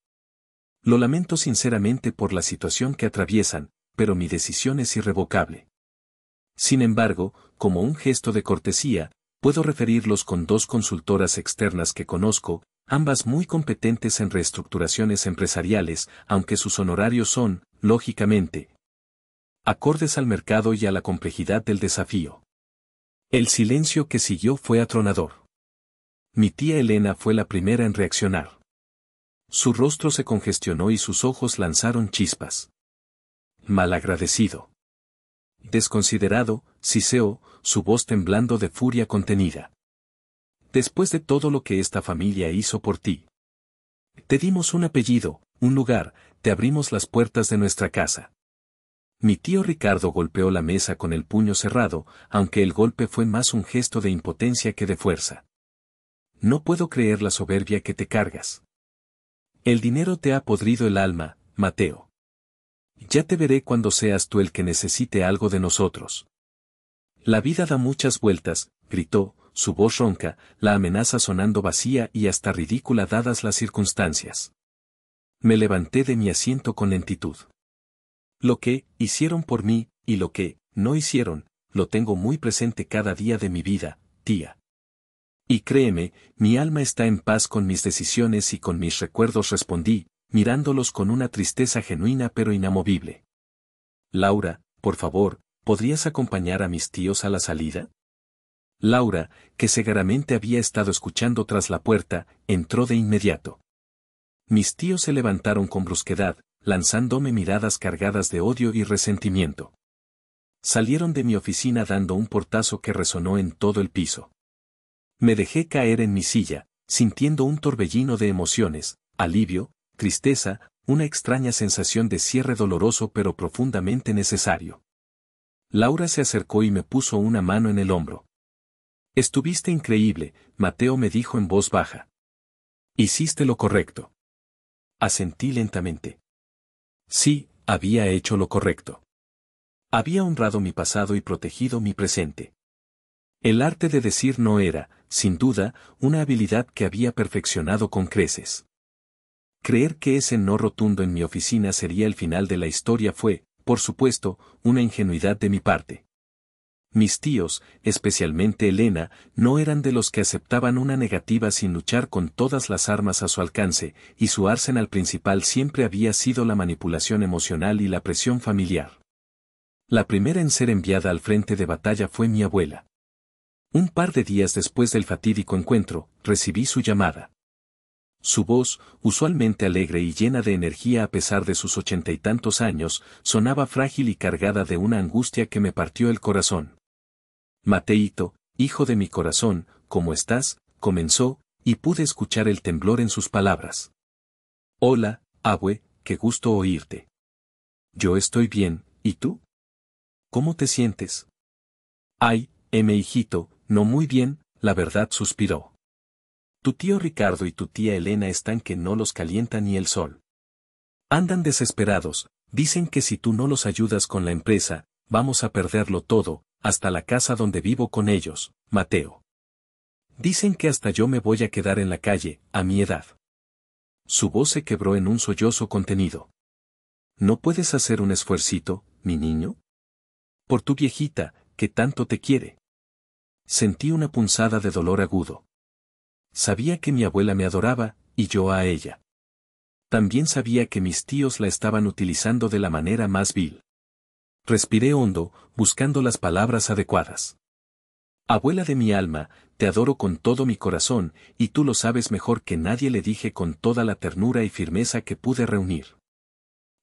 Lo lamento sinceramente por la situación que atraviesan, pero mi decisión es irrevocable. Sin embargo, como un gesto de cortesía, puedo referirlos con 2 consultoras externas que conozco, Ambas muy competentes en reestructuraciones empresariales, aunque sus honorarios son, lógicamente, acordes al mercado y a la complejidad del desafío. El silencio que siguió fue atronador. Mi tía Elena fue la primera en reaccionar. Su rostro se congestionó y sus ojos lanzaron chispas. Malagradecido. Desconsiderado, siseó, su voz temblando de furia contenida. Después de todo lo que esta familia hizo por ti. Te dimos un apellido, un lugar, te abrimos las puertas de nuestra casa. Mi tío Ricardo golpeó la mesa con el puño cerrado, aunque el golpe fue más un gesto de impotencia que de fuerza. No puedo creer la soberbia que te cargas. El dinero te ha podrido el alma, Mateo. Ya te veré cuando seas tú el que necesite algo de nosotros. La vida da muchas vueltas, gritó, su voz ronca, la amenaza sonando vacía y hasta ridícula dadas las circunstancias. Me levanté de mi asiento con lentitud. Lo que hicieron por mí, y lo que no hicieron, lo tengo muy presente cada día de mi vida, tía. Y créeme, mi alma está en paz con mis decisiones y con mis recuerdos, respondí, mirándolos con una tristeza genuina pero inamovible. Laura, por favor, ¿podrías acompañar a mis tíos a la salida? Laura, que cegaramente había estado escuchando tras la puerta, entró de inmediato. Mis tíos se levantaron con brusquedad, lanzándome miradas cargadas de odio y resentimiento. Salieron de mi oficina dando un portazo que resonó en todo el piso. Me dejé caer en mi silla, sintiendo un torbellino de emociones, alivio, tristeza, una extraña sensación de cierre doloroso pero profundamente necesario. Laura se acercó y me puso una mano en el hombro. Estuviste increíble, Mateo me dijo en voz baja. Hiciste lo correcto. Asentí lentamente. Sí, había hecho lo correcto. Había honrado mi pasado y protegido mi presente. El arte de decir no era, sin duda, una habilidad que había perfeccionado con creces. Creer que ese no rotundo en mi oficina sería el final de la historia fue, por supuesto, una ingenuidad de mi parte. Mis tíos, especialmente Elena, no eran de los que aceptaban una negativa sin luchar con todas las armas a su alcance, y su arsenal principal siempre había sido la manipulación emocional y la presión familiar. La primera en ser enviada al frente de batalla fue mi abuela. Un par de días después del fatídico encuentro, recibí su llamada. Su voz, usualmente alegre y llena de energía a pesar de sus 80 y tantos años, sonaba frágil y cargada de una angustia que me partió el corazón. Mateíto, hijo de mi corazón, ¿cómo estás?, comenzó, y pude escuchar el temblor en sus palabras. Hola, abue, qué gusto oírte. Yo estoy bien, ¿y tú? ¿Cómo te sientes? Ay, hijito, no muy bien, la verdad, suspiró. Tu tío Ricardo y tu tía Elena están que no los calienta ni el sol. Andan desesperados, dicen que si tú no los ayudas con la empresa, vamos a perderlo todo, hasta la casa donde vivo con ellos, Mateo. Dicen que hasta yo me voy a quedar en la calle, a mi edad. Su voz se quebró en un sollozo contenido. ¿No puedes hacer un esfuercito, mi niño? Por tu viejita, que tanto te quiere. Sentí una punzada de dolor agudo. Sabía que mi abuela me adoraba, y yo a ella. También sabía que mis tíos la estaban utilizando de la manera más vil. Respiré hondo, buscando las palabras adecuadas. Abuela de mi alma, te adoro con todo mi corazón, y tú lo sabes mejor que nadie, le dije con toda la ternura y firmeza que pude reunir.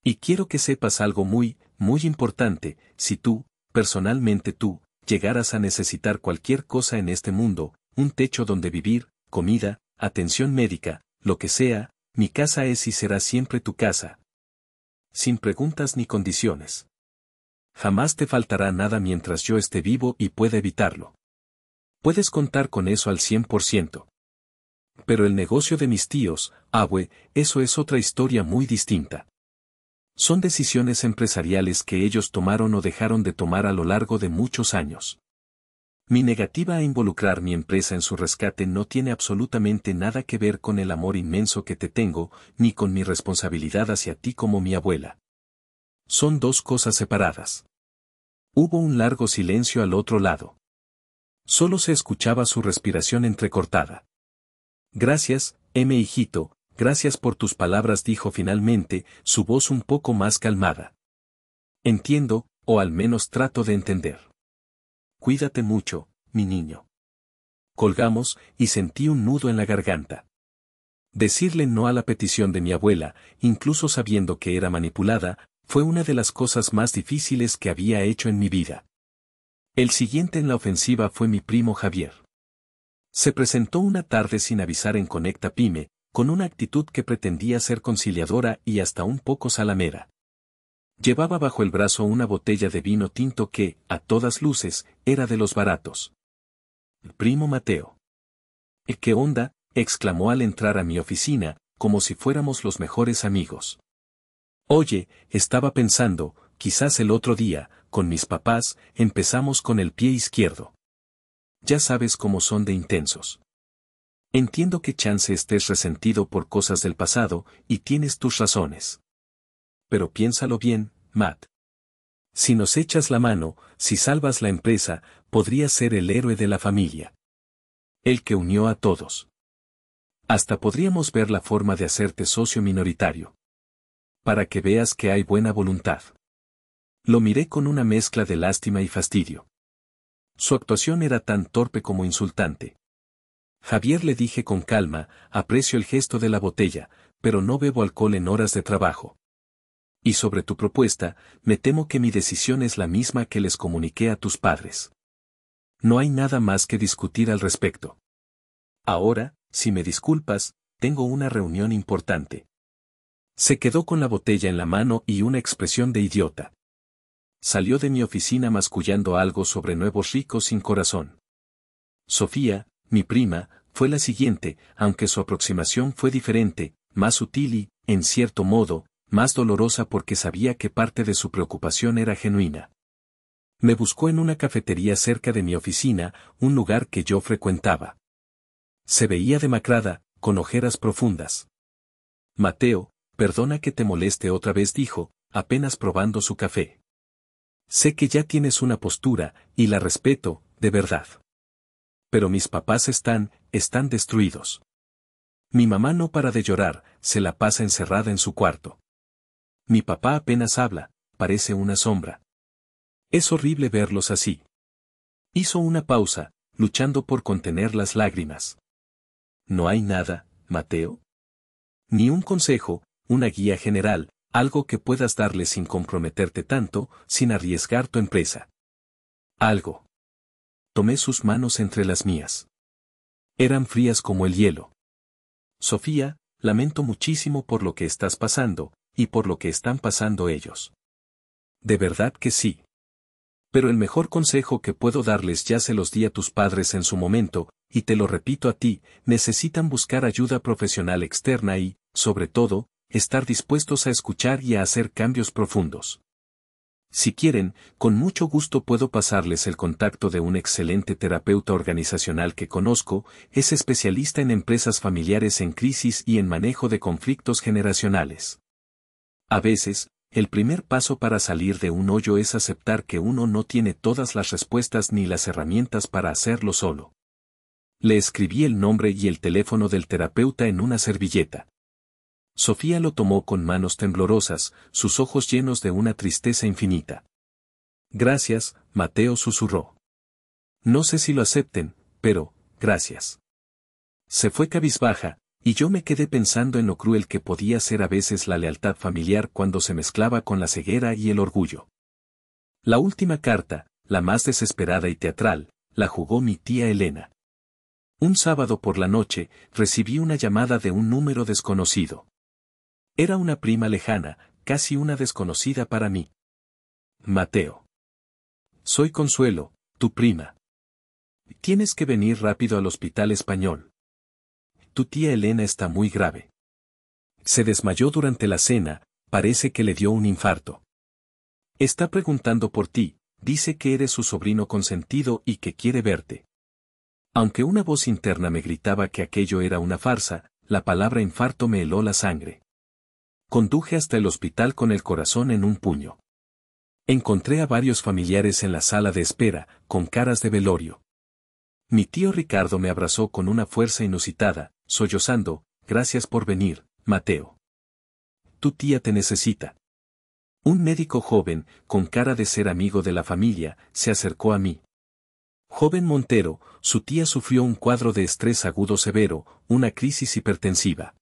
Y quiero que sepas algo muy, muy importante, si tú, personalmente tú, llegaras a necesitar cualquier cosa en este mundo, un techo donde vivir, comida, atención médica, lo que sea, mi casa es y será siempre tu casa. Sin preguntas ni condiciones. Jamás te faltará nada mientras yo esté vivo y pueda evitarlo. Puedes contar con eso al 100%. Pero el negocio de mis tíos, abue, eso es otra historia muy distinta. Son decisiones empresariales que ellos tomaron o dejaron de tomar a lo largo de muchos años. Mi negativa a involucrar mi empresa en su rescate no tiene absolutamente nada que ver con el amor inmenso que te tengo, ni con mi responsabilidad hacia ti como mi abuela. Son dos cosas separadas. Hubo un largo silencio al otro lado. Solo se escuchaba su respiración entrecortada. Gracias, hijito, gracias por tus palabras, dijo finalmente, su voz un poco más calmada. Entiendo, o al menos trato de entender. Cuídate mucho, mi niño. Colgamos, y sentí un nudo en la garganta. Decirle no a la petición de mi abuela, incluso sabiendo que era manipulada, fue una de las cosas más difíciles que había hecho en mi vida. El siguiente en la ofensiva fue mi primo Javier. Se presentó una tarde sin avisar en Conecta Pyme, con una actitud que pretendía ser conciliadora y hasta un poco salamera. Llevaba bajo el brazo una botella de vino tinto que, a todas luces, era de los baratos. Primo Mateo. ¿Qué onda?, exclamó al entrar a mi oficina, como si fuéramos los mejores amigos. Oye, estaba pensando, quizás el otro día, con mis papás, empezamos con el pie izquierdo. Ya sabes cómo son de intensos. Entiendo que chance estés resentido por cosas del pasado, y tienes tus razones. Pero piénsalo bien, Matt. Si nos echas la mano, si salvas la empresa, podrías ser el héroe de la familia. El que unió a todos. Hasta podríamos ver la forma de hacerte socio minoritario. Para que veas que hay buena voluntad. Lo miré con una mezcla de lástima y fastidio. Su actuación era tan torpe como insultante. Javier, le dije con calma, aprecio el gesto de la botella, pero no bebo alcohol en horas de trabajo. Y sobre tu propuesta, me temo que mi decisión es la misma que les comuniqué a tus padres. No hay nada más que discutir al respecto. Ahora, si me disculpas, tengo una reunión importante. Se quedó con la botella en la mano y una expresión de idiota. Salió de mi oficina mascullando algo sobre nuevos ricos sin corazón. Sofía, mi prima, fue la siguiente, aunque su aproximación fue diferente, más sutil y, en cierto modo, más dolorosa porque sabía que parte de su preocupación era genuina. Me buscó en una cafetería cerca de mi oficina, un lugar que yo frecuentaba. Se veía demacrada, con ojeras profundas. Mateo, perdona que te moleste otra vez, dijo, apenas probando su café. Sé que ya tienes una postura, y la respeto, de verdad. Pero mis papás están destruidos. Mi mamá no para de llorar, se la pasa encerrada en su cuarto. Mi papá apenas habla, parece una sombra. Es horrible verlos así. Hizo una pausa, luchando por contener las lágrimas. ¿No hay nada, Mateo? Ni un consejo, una guía general, algo que puedas darle sin comprometerte tanto, sin arriesgar tu empresa. Algo. Tomé sus manos entre las mías. Eran frías como el hielo. Sofía, lamento muchísimo por lo que estás pasando, y por lo que están pasando ellos. De verdad que sí. Pero el mejor consejo que puedo darles ya se los di a tus padres en su momento, y te lo repito a ti, necesitan buscar ayuda profesional externa y, sobre todo, estar dispuestos a escuchar y a hacer cambios profundos. Si quieren, con mucho gusto puedo pasarles el contacto de un excelente terapeuta organizacional que conozco, es especialista en empresas familiares en crisis y en manejo de conflictos generacionales. A veces, el primer paso para salir de un hoyo es aceptar que uno no tiene todas las respuestas ni las herramientas para hacerlo solo. Le escribí el nombre y el teléfono del terapeuta en una servilleta. Sofía lo tomó con manos temblorosas, sus ojos llenos de una tristeza infinita. Gracias, Mateo, susurró. No sé si lo acepten, pero, gracias. Se fue cabizbaja, y yo me quedé pensando en lo cruel que podía ser a veces la lealtad familiar cuando se mezclaba con la ceguera y el orgullo. La última carta, la más desesperada y teatral, la jugó mi tía Elena. Un sábado por la noche, recibí una llamada de un número desconocido. Era una prima lejana, casi una desconocida para mí. Mateo. Soy Consuelo, tu prima. Tienes que venir rápido al Hospital Español. Tu tía Elena está muy grave. Se desmayó durante la cena, parece que le dio un infarto. Está preguntando por ti, dice que eres su sobrino consentido y que quiere verte. Aunque una voz interna me gritaba que aquello era una farsa, la palabra infarto me heló la sangre. Conduje hasta el hospital con el corazón en un puño. Encontré a varios familiares en la sala de espera, con caras de velorio. Mi tío Ricardo me abrazó con una fuerza inusitada, sollozando, gracias por venir, Mateo. Tu tía te necesita. Un médico joven, con cara de ser amigo de la familia, se acercó a mí. Joven Montero, su tía sufrió un cuadro de estrés agudo severo, una crisis hipertensiva.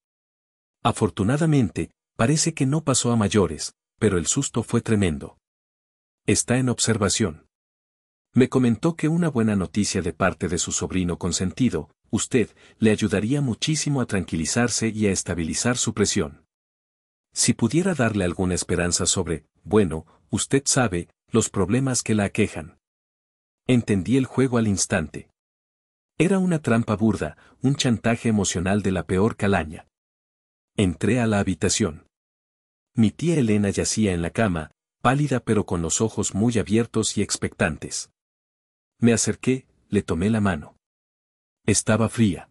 Afortunadamente, parece que no pasó a mayores, pero el susto fue tremendo. Está en observación. Me comentó que una buena noticia de parte de su sobrino consentido, usted, le ayudaría muchísimo a tranquilizarse y a estabilizar su presión. Si pudiera darle alguna esperanza sobre, bueno, usted sabe, los problemas que la aquejan. Entendí el juego al instante. Era una trampa burda, un chantaje emocional de la peor calaña. Entré a la habitación. Mi tía Elena yacía en la cama, pálida pero con los ojos muy abiertos y expectantes. Me acerqué, le tomé la mano. Estaba fría.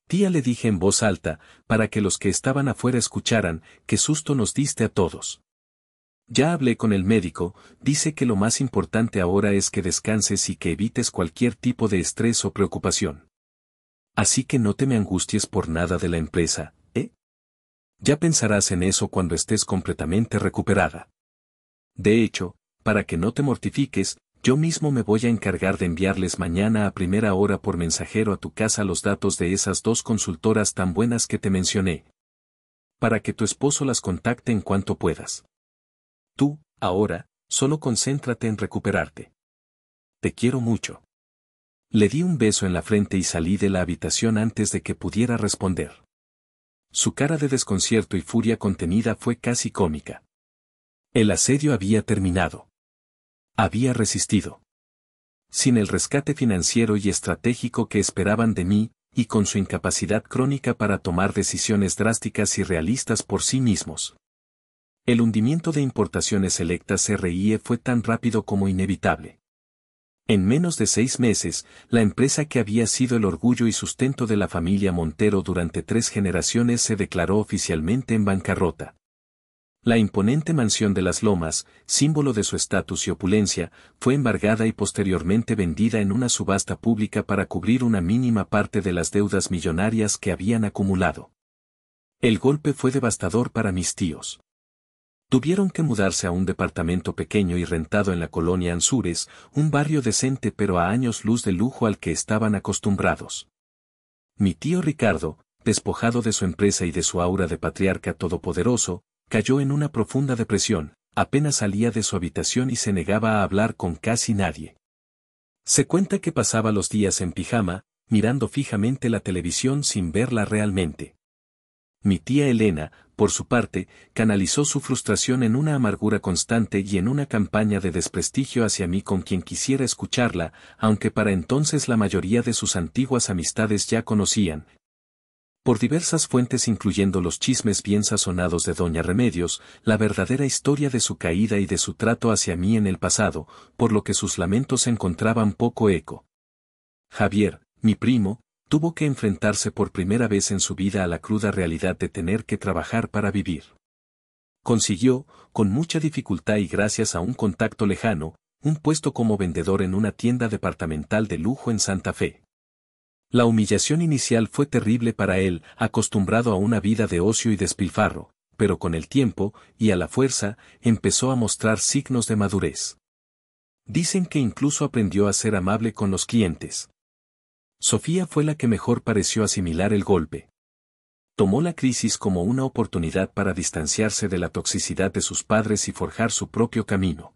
Tía, le dije en voz alta, para que los que estaban afuera escucharan, qué susto nos diste a todos. Ya hablé con el médico, dice que lo más importante ahora es que descanses y que evites cualquier tipo de estrés o preocupación. Así que no te me angusties por nada de la empresa, ¿eh? Ya pensarás en eso cuando estés completamente recuperada. De hecho, para que no te mortifiques, yo mismo me voy a encargar de enviarles mañana a primera hora por mensajero a tu casa los datos de esas 2 consultoras tan buenas que te mencioné. Para que tu esposo las contacte en cuanto puedas. Tú, ahora, solo concéntrate en recuperarte. Te quiero mucho. Le di un beso en la frente y salí de la habitación antes de que pudiera responder. Su cara de desconcierto y furia contenida fue casi cómica. El asedio había terminado. Había resistido. Sin el rescate financiero y estratégico que esperaban de mí, y con su incapacidad crónica para tomar decisiones drásticas y realistas por sí mismos. El hundimiento de Importaciones Selectas RIE fue tan rápido como inevitable. En menos de 6 meses, la empresa que había sido el orgullo y sustento de la familia Montero durante 3 generaciones se declaró oficialmente en bancarrota. La imponente mansión de las Lomas, símbolo de su estatus y opulencia, fue embargada y posteriormente vendida en una subasta pública para cubrir una mínima parte de las deudas millonarias que habían acumulado. El golpe fue devastador para mis tíos. Tuvieron que mudarse a un departamento pequeño y rentado en la colonia Anzures, un barrio decente pero a años luz de lujo al que estaban acostumbrados. Mi tío Ricardo, despojado de su empresa y de su aura de patriarca todopoderoso, cayó en una profunda depresión, apenas salía de su habitación y se negaba a hablar con casi nadie. Se cuenta que pasaba los días en pijama, mirando fijamente la televisión sin verla realmente. Mi tía Elena, por su parte, canalizó su frustración en una amargura constante y en una campaña de desprestigio hacia mí con quien quisiera escucharla, aunque para entonces la mayoría de sus antiguas amistades ya conocían, por diversas fuentes incluyendo los chismes bien sazonados de Doña Remedios, la verdadera historia de su caída y de su trato hacia mí en el pasado, por lo que sus lamentos encontraban poco eco. Javier, mi primo, tuvo que enfrentarse por primera vez en su vida a la cruda realidad de tener que trabajar para vivir. Consiguió, con mucha dificultad y gracias a un contacto lejano, un puesto como vendedor en una tienda departamental de lujo en Santa Fe. La humillación inicial fue terrible para él, acostumbrado a una vida de ocio y despilfarro, pero con el tiempo, y a la fuerza, empezó a mostrar signos de madurez. Dicen que incluso aprendió a ser amable con los clientes. Sofía fue la que mejor pareció asimilar el golpe. Tomó la crisis como una oportunidad para distanciarse de la toxicidad de sus padres y forjar su propio camino.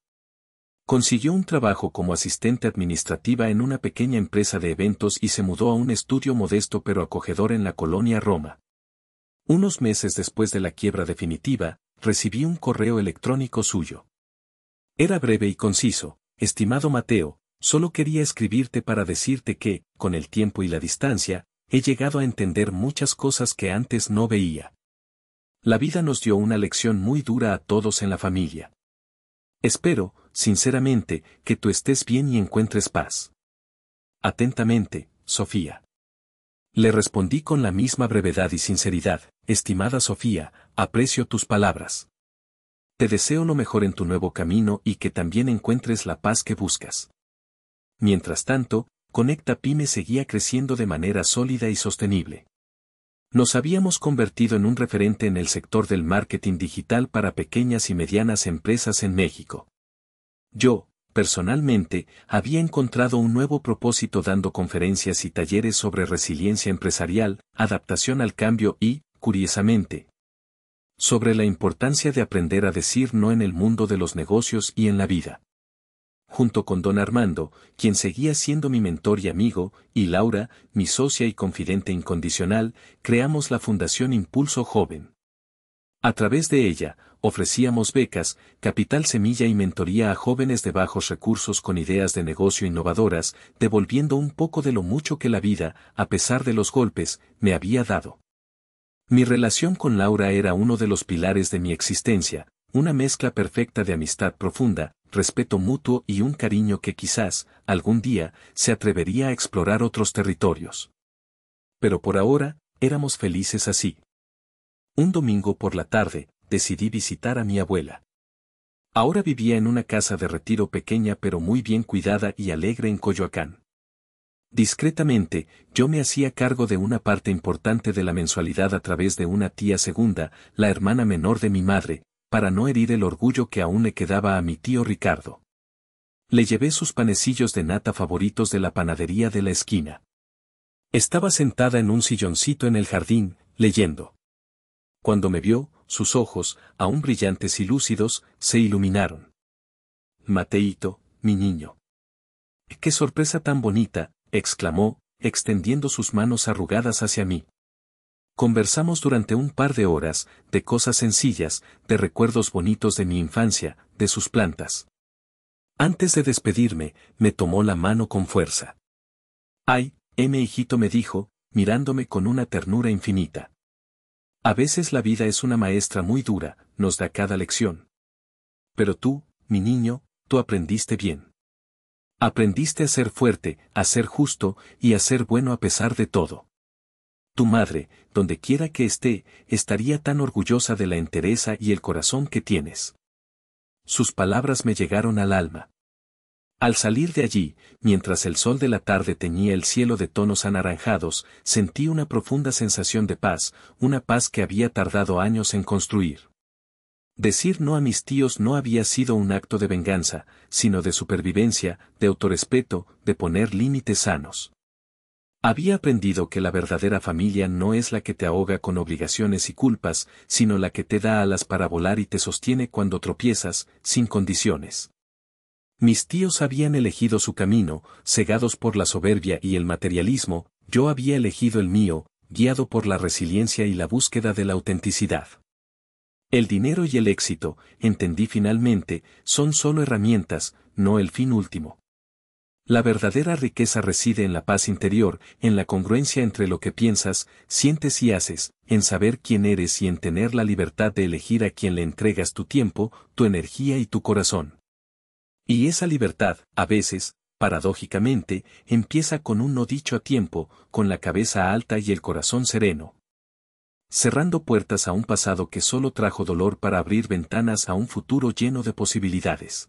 Consiguió un trabajo como asistente administrativa en una pequeña empresa de eventos y se mudó a un estudio modesto pero acogedor en la colonia Roma. Unos meses después de la quiebra definitiva, recibí un correo electrónico suyo. Era breve y conciso: estimado Mateo, solo quería escribirte para decirte que, con el tiempo y la distancia, he llegado a entender muchas cosas que antes no veía. La vida nos dio una lección muy dura a todos en la familia. Espero, sinceramente, que tú estés bien y encuentres paz. Atentamente, Sofía. Le respondí con la misma brevedad y sinceridad: estimada Sofía, aprecio tus palabras. Te deseo lo mejor en tu nuevo camino y que también encuentres la paz que buscas. Mientras tanto, Conecta Pyme seguía creciendo de manera sólida y sostenible. Nos habíamos convertido en un referente en el sector del marketing digital para pequeñas y medianas empresas en México. Yo, personalmente, había encontrado un nuevo propósito dando conferencias y talleres sobre resiliencia empresarial, adaptación al cambio y, curiosamente, sobre la importancia de aprender a decir no en el mundo de los negocios y en la vida. Junto con don Armando, quien seguía siendo mi mentor y amigo, y Laura, mi socia y confidente incondicional, creamos la Fundación Impulso Joven. A través de ella, ofrecíamos becas, capital semilla y mentoría a jóvenes de bajos recursos con ideas de negocio innovadoras, devolviendo un poco de lo mucho que la vida, a pesar de los golpes, me había dado. Mi relación con Laura era uno de los pilares de mi existencia, una mezcla perfecta de amistad profunda, respeto mutuo y un cariño que quizás, algún día, se atrevería a explorar otros territorios. Pero por ahora, éramos felices así. Un domingo por la tarde, decidí visitar a mi abuela. Ahora vivía en una casa de retiro pequeña pero muy bien cuidada y alegre en Coyoacán. Discretamente, yo me hacía cargo de una parte importante de la mensualidad a través de una tía segunda, la hermana menor de mi madre, para no herir el orgullo que aún le quedaba a mi tío Ricardo. Le llevé sus panecillos de nata favoritos de la panadería de la esquina. Estaba sentada en un silloncito en el jardín, leyendo. Cuando me vio, sus ojos, aún brillantes y lúcidos, se iluminaron. Mateíto, mi niño. ¡Qué sorpresa tan bonita!, exclamó, extendiendo sus manos arrugadas hacia mí. Conversamos durante un par de horas, de cosas sencillas, de recuerdos bonitos de mi infancia, de sus plantas. Antes de despedirme, me tomó la mano con fuerza. Ay, hijito, me dijo, mirándome con una ternura infinita. A veces la vida es una maestra muy dura, nos da cada lección. Pero tú, mi niño, tú aprendiste bien. Aprendiste a ser fuerte, a ser justo, y a ser bueno a pesar de todo. Tu madre, donde quiera que esté, estaría tan orgullosa de la entereza y el corazón que tienes. Sus palabras me llegaron al alma. Al salir de allí, mientras el sol de la tarde teñía el cielo de tonos anaranjados, sentí una profunda sensación de paz, una paz que había tardado años en construir. Decir no a mis tíos no había sido un acto de venganza, sino de supervivencia, de autorrespeto, de poner límites sanos. Había aprendido que la verdadera familia no es la que te ahoga con obligaciones y culpas, sino la que te da alas para volar y te sostiene cuando tropiezas, sin condiciones. Mis tíos habían elegido su camino, cegados por la soberbia y el materialismo, yo había elegido el mío, guiado por la resiliencia y la búsqueda de la autenticidad. El dinero y el éxito, entendí finalmente, son solo herramientas, no el fin último. La verdadera riqueza reside en la paz interior, en la congruencia entre lo que piensas, sientes y haces, en saber quién eres y en tener la libertad de elegir a quién le entregas tu tiempo, tu energía y tu corazón. Y esa libertad, a veces, paradójicamente, empieza con un no dicho a tiempo, con la cabeza alta y el corazón sereno. Cerrando puertas a un pasado que solo trajo dolor para abrir ventanas a un futuro lleno de posibilidades.